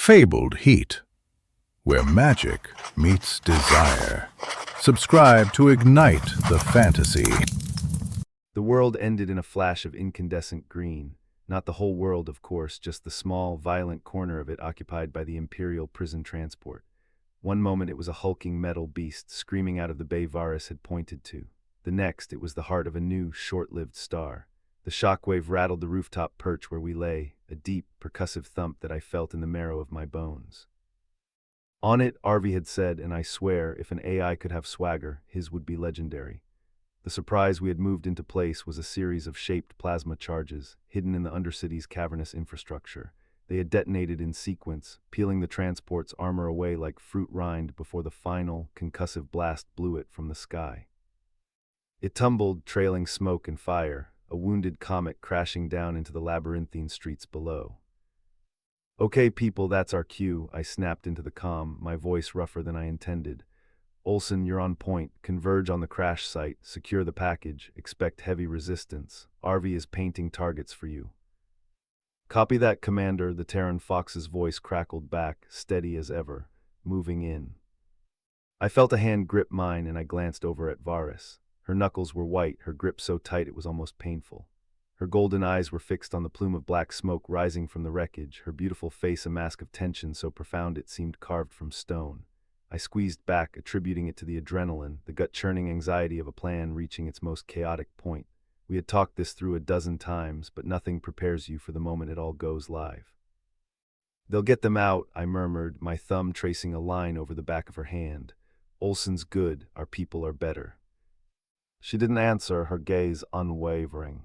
fabled heat, where magic meets desire. Subscribe to ignite the fantasy. The world ended in a flash of incandescent green. Not the whole world, of course, just the small, violent corner of it occupied by the Imperial prison transport. One moment it was a hulking metal beast screaming out of the bay Varus had pointed to. The next, it was the heart of a new, short-lived star. The shockwave rattled the rooftop perch where we lay, a deep, percussive thump that I felt in the marrow of my bones. On it, Arvi had said, and I swear, if an AI could have swagger, his would be legendary. The surprise we had moved into place was a series of shaped plasma charges, hidden in the Undercity's cavernous infrastructure. They had detonated in sequence, peeling the transport's armor away like fruit rind before the final, concussive blast blew it from the sky. It tumbled, trailing smoke and fire, a wounded comet crashing down into the labyrinthine streets below. "Okay, people, that's our cue," I snapped into the comm, my voice rougher than I intended. "Olsen, you're on point. Converge on the crash site, secure the package, expect heavy resistance. Arvi is painting targets for you." "Copy that, Commander," the Terran Fox's voice crackled back, steady as ever. "Moving in." I felt a hand grip mine and I glanced over at Varus. Her knuckles were white, her grip so tight it was almost painful. Her golden eyes were fixed on the plume of black smoke rising from the wreckage, her beautiful face a mask of tension so profound it seemed carved from stone. I squeezed back, attributing it to the adrenaline, the gut-churning anxiety of a plan reaching its most chaotic point. We had talked this through a dozen times, but nothing prepares you for the moment it all goes live. "They'll get them out," I murmured, my thumb tracing a line over the back of her hand. "Olsen's good, our people are better." She didn't answer, her gaze unwavering.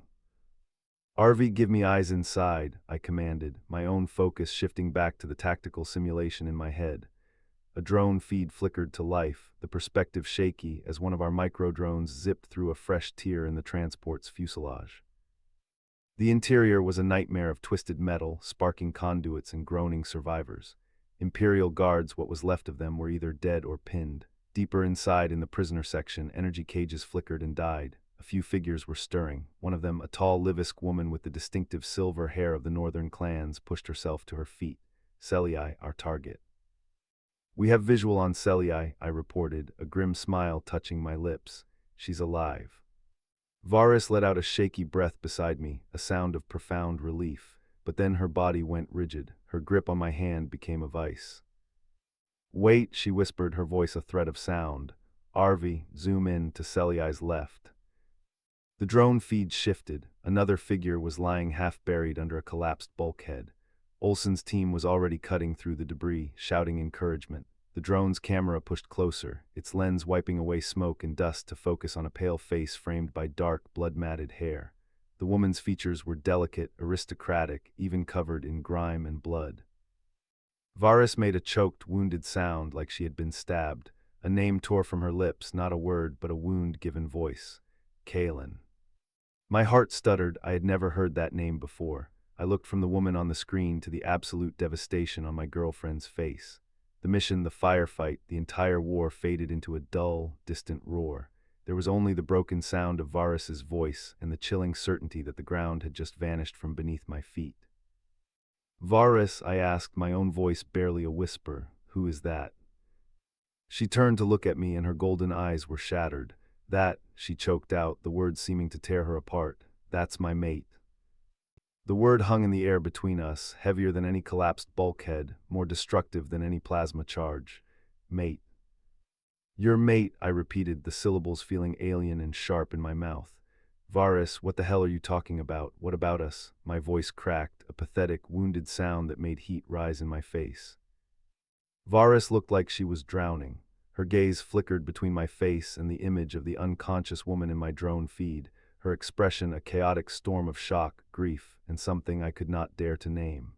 "Arvi, give me eyes inside," I commanded, my own focus shifting back to the tactical simulation in my head. A drone feed flickered to life, the perspective shaky as one of our micro-drones zipped through a fresh tear in the transport's fuselage. The interior was a nightmare of twisted metal, sparking conduits and groaning survivors. Imperial guards, what was left of them, were either dead or pinned. Deeper inside in the prisoner section, energy cages flickered and died. A few figures were stirring. One of them, a tall Livisk woman with the distinctive silver hair of the northern clans, pushed herself to her feet. "Celii, our target." "We have visual on Celii," I reported, a grim smile touching my lips. "She's alive." Varus let out a shaky breath beside me, a sound of profound relief. But then her body went rigid. Her grip on my hand became a vice. "Wait," she whispered, her voice a thread of sound. "Arvi, zoom in to Celii's left." The drone feed shifted. Another figure was lying half-buried under a collapsed bulkhead. Olsen's team was already cutting through the debris, shouting encouragement. The drone's camera pushed closer, its lens wiping away smoke and dust to focus on a pale face framed by dark, blood-matted hair. The woman's features were delicate, aristocratic, even covered in grime and blood. Varus made a choked, wounded sound like she had been stabbed. A name tore from her lips, not a word, but a wound-given voice. Kaelin. My heart stuttered. I had never heard that name before. I looked from the woman on the screen to the absolute devastation on my girlfriend's face. The mission, the firefight, the entire war faded into a dull, distant roar. There was only the broken sound of Varus's voice and the chilling certainty that the ground had just vanished from beneath my feet. "Varus," I asked, my own voice barely a whisper, "who is that?" She turned to look at me and her golden eyes were shattered. "That," she choked out, the words seeming to tear her apart, "that's my mate." The word hung in the air between us, heavier than any collapsed bulkhead, more destructive than any plasma charge. "Mate." "Your mate," I repeated, the syllables feeling alien and sharp in my mouth. "Varus, what the hell are you talking about? What about us?" My voice cracked, a pathetic, wounded sound that made heat rise in my face. Varus looked like she was drowning. Her gaze flickered between my face and the image of the unconscious woman in my drone feed, her expression a chaotic storm of shock, grief, and something I could not dare to name.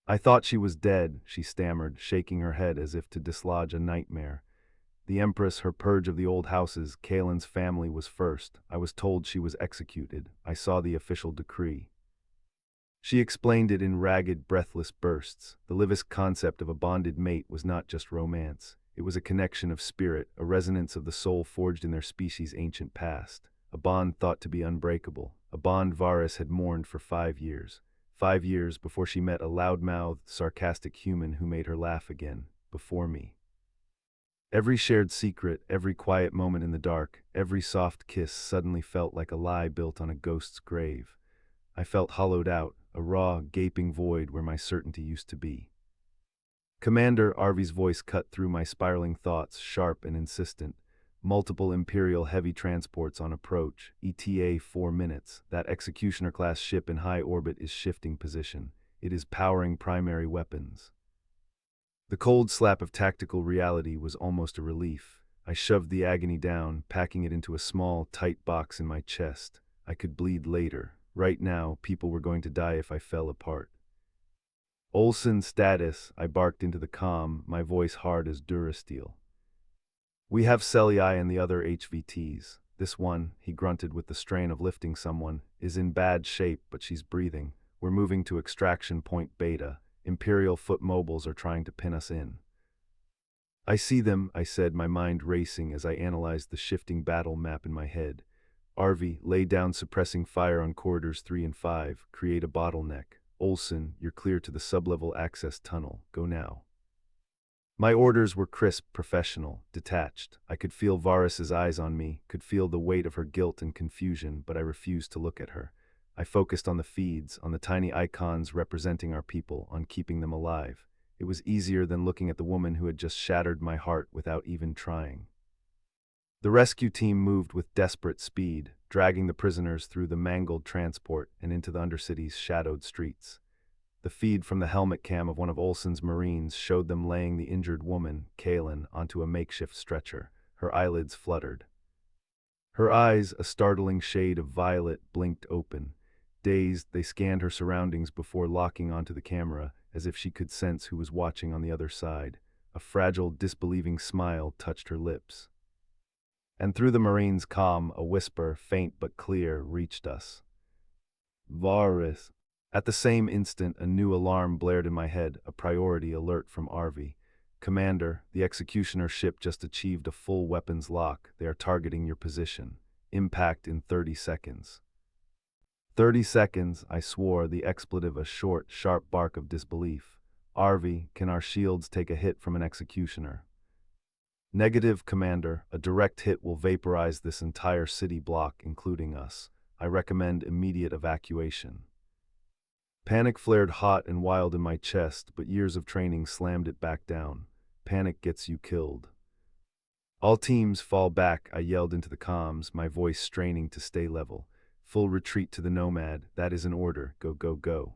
"I thought she was dead," she stammered, shaking her head as if to dislodge a nightmare. "The Empress, her purge of the old houses, Kaelin's family was first. I was told she was executed. I saw the official decree." She explained it in ragged, breathless bursts. The Livisk concept of a bonded mate was not just romance. It was a connection of spirit, a resonance of the soul forged in their species' ancient past. A bond thought to be unbreakable. A bond Varus had mourned for 5 years. 5 years before she met a loudmouthed, sarcastic human who made her laugh again, before me. Every shared secret, every quiet moment in the dark, every soft kiss suddenly felt like a lie built on a ghost's grave. I felt hollowed out, a raw, gaping void where my certainty used to be. Commander Arvy's voice cut through my spiraling thoughts, sharp and insistent. Multiple Imperial heavy transports on approach, ETA 4 minutes. That Executioner-class ship in high orbit is shifting position. It is powering primary weapons. The cold slap of tactical reality was almost a relief. I shoved the agony down, packing it into a small, tight box in my chest. I could bleed later. Right now, people were going to die if I fell apart. Olsen status, I barked into the comm, my voice hard as Durasteel. We have Celiai and the other HVTs. This one, he grunted with the strain of lifting someone, is in bad shape, but she's breathing. We're moving to extraction point Beta. Imperial foot mobiles are trying to pin us in. I see them, I said, my mind racing as I analyzed the shifting battle map in my head. Arvy, lay down suppressing fire on corridors 3 and 5, create a bottleneck. Olsen, you're clear to the sublevel access tunnel. Go now. My orders were crisp, professional, detached. I could feel Varus's eyes on me, could feel the weight of her guilt and confusion, but I refused to look at her. I focused on the feeds, on the tiny icons representing our people, on keeping them alive. It was easier than looking at the woman who had just shattered my heart without even trying. The rescue team moved with desperate speed, dragging the prisoners through the mangled transport and into the Undercity's shadowed streets. The feed from the helmet cam of one of Olsen's Marines showed them laying the injured woman, Kaelin, onto a makeshift stretcher. Her eyelids fluttered. Her eyes, a startling shade of violet, blinked open. Dazed, they scanned her surroundings before locking onto the camera, as if she could sense who was watching on the other side. A fragile, disbelieving smile touched her lips. And through the Marine's comm, a whisper, faint but clear, reached us. Varus. At the same instant, a new alarm blared in my head, a priority alert from Arvy. Commander, the Executioner ship just achieved a full weapons lock. They are targeting your position. Impact in 30 seconds. 30 seconds, I swore, the expletive a short, sharp bark of disbelief. Arvy, can our shields take a hit from an Executioner? Negative, Commander. A direct hit will vaporize this entire city block, including us. I recommend immediate evacuation. Panic flared hot and wild in my chest, but years of training slammed it back down. Panic gets you killed. All teams fall back, I yelled into the comms, my voice straining to stay level. Full retreat to the Nomad, that is an order, go, go, go.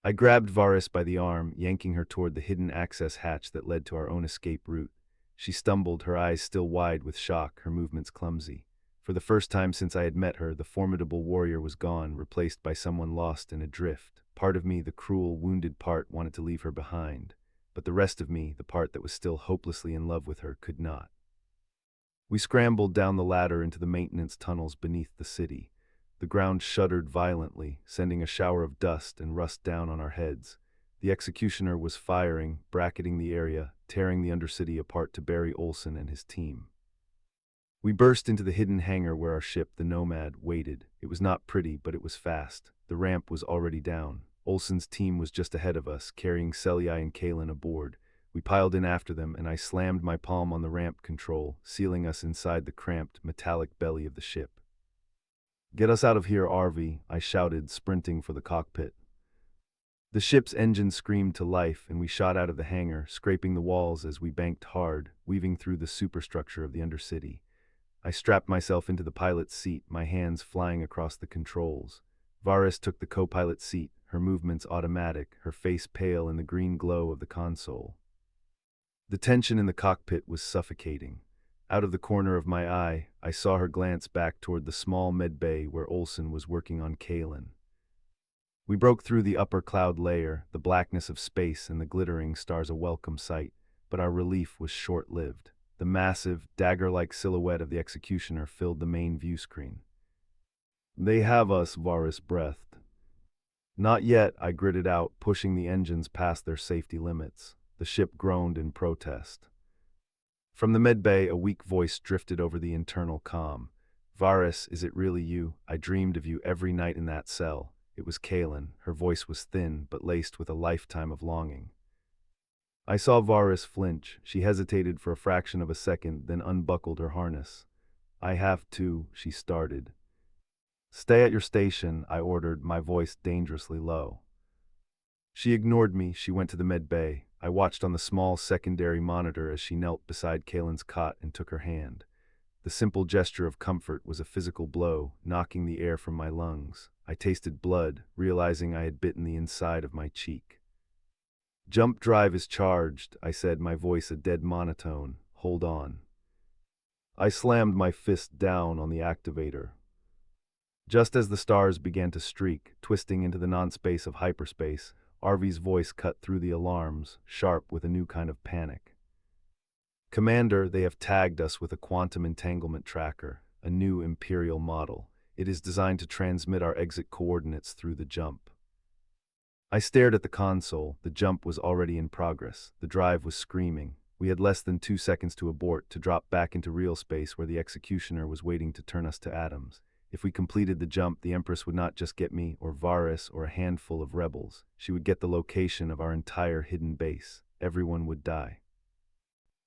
I grabbed Varus by the arm, yanking her toward the hidden access hatch that led to our own escape route. She stumbled, her eyes still wide with shock, her movements clumsy. For the first time since I had met her, the formidable warrior was gone, replaced by someone lost in a drift. Part of me, the cruel, wounded part, wanted to leave her behind. But the rest of me, the part that was still hopelessly in love with her, could not. We scrambled down the ladder into the maintenance tunnels beneath the city. The ground shuddered violently, sending a shower of dust and rust down on our heads. The Executioner was firing, bracketing the area, tearing the Undercity apart to bury Olsen and his team. We burst into the hidden hangar where our ship, the Nomad, waited. It was not pretty, but it was fast. The ramp was already down. Olsen's team was just ahead of us, carrying Celiai and Kaelin aboard. We piled in after them, and I slammed my palm on the ramp control, sealing us inside the cramped, metallic belly of the ship. Get us out of here, Arvy, I shouted, sprinting for the cockpit. The ship's engine screamed to life, and we shot out of the hangar, scraping the walls as we banked hard, weaving through the superstructure of the Undercity. I strapped myself into the pilot's seat, my hands flying across the controls. Varus took the co-pilot seat, her movements automatic, her face pale in the green glow of the console. The tension in the cockpit was suffocating. Out of the corner of my eye, I saw her glance back toward the small medbay where Olsen was working on Kaelin. We broke through the upper cloud layer, the blackness of space and the glittering stars a welcome sight, but our relief was short-lived. The massive, dagger-like silhouette of the Executioner filled the main view screen. They have us, Varus breathed. Not yet, I gritted out, pushing the engines past their safety limits. The ship groaned in protest. From the medbay, a weak voice drifted over the internal comm. Varus, is it really you? I dreamed of you every night in that cell. It was Kaelin. Her voice was thin, but laced with a lifetime of longing. I saw Varys flinch. She hesitated for a fraction of a second, then unbuckled her harness. "I have to," she started. "Stay at your station," I ordered, my voice dangerously low. She ignored me. She went to the med bay. I watched on the small secondary monitor as she knelt beside Kaelin's cot and took her hand. The simple gesture of comfort was a physical blow, knocking the air from my lungs. I tasted blood, realizing I had bitten the inside of my cheek. "Jump drive is charged," I said, my voice a dead monotone. "Hold on." I slammed my fist down on the activator. Just as the stars began to streak, twisting into the non-space of hyperspace, Arvy's voice cut through the alarms, sharp with a new kind of panic. "Commander, they have tagged us with a quantum entanglement tracker, a new Imperial model. It is designed to transmit our exit coordinates through the jump." I stared at the console. The jump was already in progress. The drive was screaming. We had less than 2 seconds to abort, to drop back into real space where the executioner was waiting to turn us to atoms. If we completed the jump, the Empress would not just get me, or Varys, or a handful of rebels. She would get the location of our entire hidden base. Everyone would die.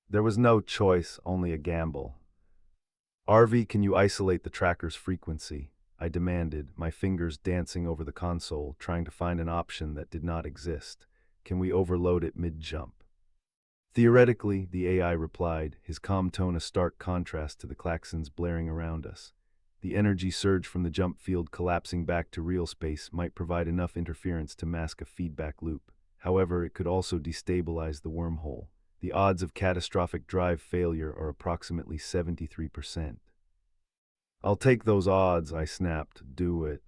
There was no choice, only a gamble. "Arvy, can you isolate the tracker's frequency?" I demanded, my fingers dancing over the console, trying to find an option that did not exist. "Can we overload it mid-jump?" "Theoretically," the AI replied, his calm tone a stark contrast to the klaxons blaring around us. "The energy surge from the jump field collapsing back to real space might provide enough interference to mask a feedback loop. However, it could also destabilize the wormhole. The odds of catastrophic drive failure are approximately 73%. "I'll take those odds," I snapped. "Do it."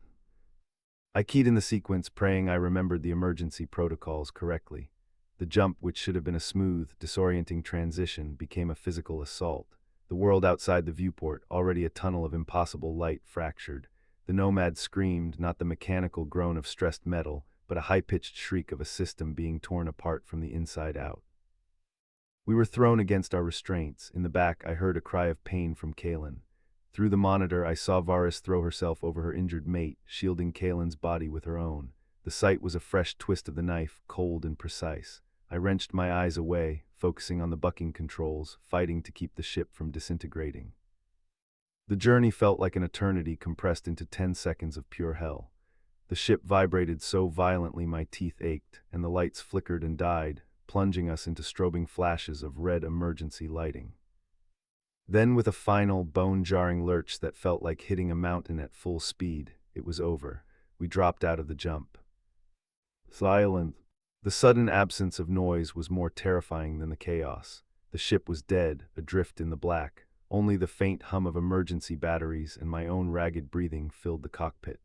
I keyed in the sequence, praying I remembered the emergency protocols correctly. The jump, which should have been a smooth, disorienting transition, became a physical assault. The world outside the viewport, already a tunnel of impossible light, fractured. The nomad screamed, not the mechanical groan of stressed metal, but a high-pitched shriek of a system being torn apart from the inside out. We were thrown against our restraints. In the back, I heard a cry of pain from Kaelin. Through the monitor, I saw Varys throw herself over her injured mate, shielding Kaelin's body with her own. The sight was a fresh twist of the knife, cold and precise. I wrenched my eyes away, focusing on the bucking controls, fighting to keep the ship from disintegrating. The journey felt like an eternity compressed into 10 seconds of pure hell. The ship vibrated so violently my teeth ached, and the lights flickered and died, plunging us into strobing flashes of red emergency lighting. Then, with a final, bone-jarring lurch that felt like hitting a mountain at full speed, it was over. We dropped out of the jump. Silent. The sudden absence of noise was more terrifying than the chaos. The ship was dead, adrift in the black. Only the faint hum of emergency batteries and my own ragged breathing filled the cockpit.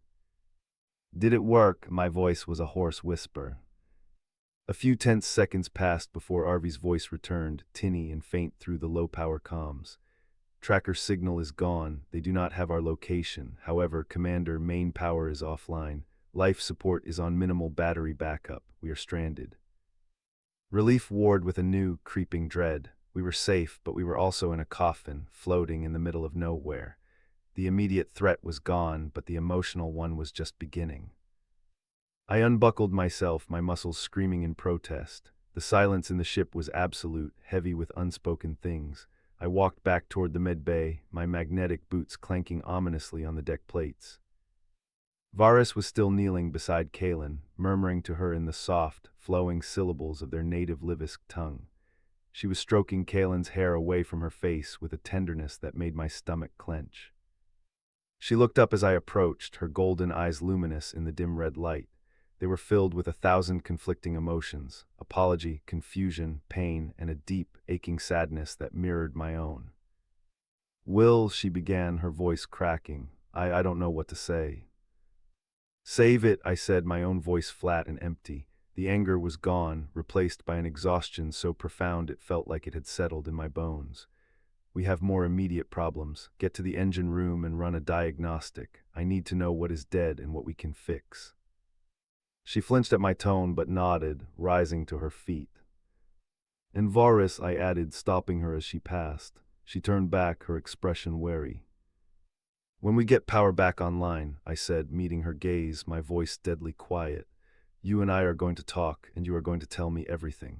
"Did it work?" My voice was a hoarse whisper. A few tense seconds passed before Arvy's voice returned, tinny and faint through the low-power comms. "Tracker signal is gone. They do not have our location. However, Commander, main power is offline. Life support is on minimal battery backup. We are stranded." Relief warred with a new, creeping dread. We were safe, but we were also in a coffin, floating in the middle of nowhere. The immediate threat was gone, but the emotional one was just beginning. I unbuckled myself, my muscles screaming in protest. The silence in the ship was absolute, heavy with unspoken things. I walked back toward the med bay, my magnetic boots clanking ominously on the deck plates. Varys was still kneeling beside Kaelin, murmuring to her in the soft, flowing syllables of their native Livisk tongue. She was stroking Kaelin's hair away from her face with a tenderness that made my stomach clench. She looked up as I approached, her golden eyes luminous in the dim red light. They were filled with 1,000 conflicting emotions: apology, confusion, pain, and a deep, aching sadness that mirrored my own. "Will," she began, her voice cracking. I don't know what to say." "Save it," I said, my own voice flat and empty. The anger was gone, replaced by an exhaustion so profound it felt like it had settled in my bones. "We have more immediate problems. Get to the engine room and run a diagnostic. I need to know what is dead and what we can fix." She flinched at my tone but nodded, rising to her feet. "And Varys," I added, stopping her as she passed. She turned back, her expression wary. When we get power back online, I said, meeting her gaze, my voice deadly quiet, you and I are going to talk, and you are going to tell me everything.